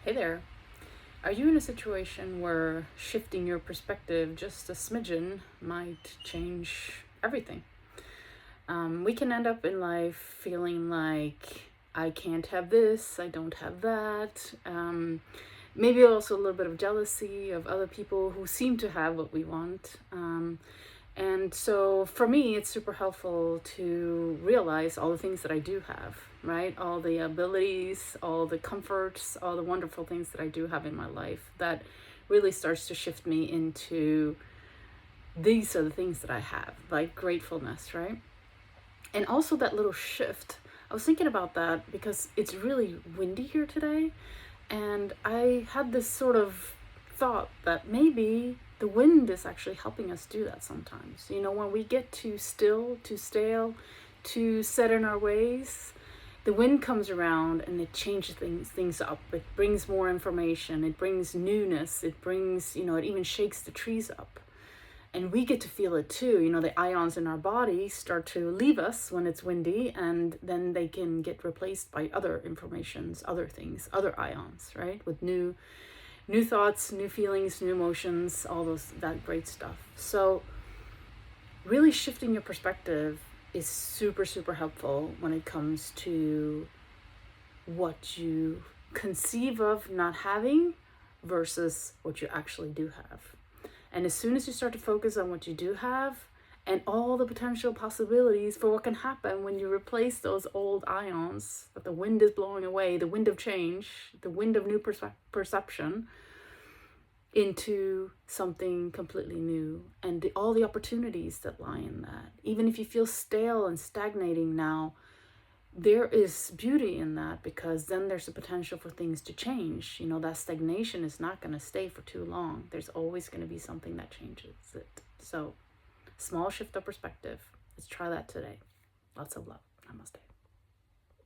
Hey there. Are you in a situation where shifting your perspective just a smidgen might change everything? We can end up in life feeling like I can't have this, I don't have that. Maybe also a little bit of jealousy of other people who seem to have what we want. And so for me, it's super helpful to realize all the things that I do have, right? All the abilities, all the comforts, all the wonderful things that I do have in my life that really starts to shift me into these are the things that I have, like gratefulness, right? And also that little shift. I was thinking about that because it's really windy here today. And I had this sort of thought that maybe the wind is actually helping us do that sometimes. You know, when we get too still, too stale, too set in our ways, the wind comes around and it changes things up. It brings more information, it brings newness, it brings, it even shakes the trees up. And we get to feel it too. You know, the ions in our body start to leave us when it's windy, and then they can get replaced by other informations, other things, other ions, right? With new thoughts, new feelings, new emotions, all those that great stuff. So really shifting your perspective is super, super helpful when it comes to what you conceive of not having versus what you actually do have. And as soon as you start to focus on what you do have and all the potential possibilities for what can happen when you replace those old ions that the wind is blowing away, the wind of change, the wind of new perception, into something completely new, and all the opportunities that lie in that. Even if you feel stale and stagnating now, there is beauty in that, because then there's a potential for things to change. You know, that stagnation is not going to stay for too long. There's always going to be something that changes it. So, small shift of perspective. Let's try that today. Lots of love. Namaste.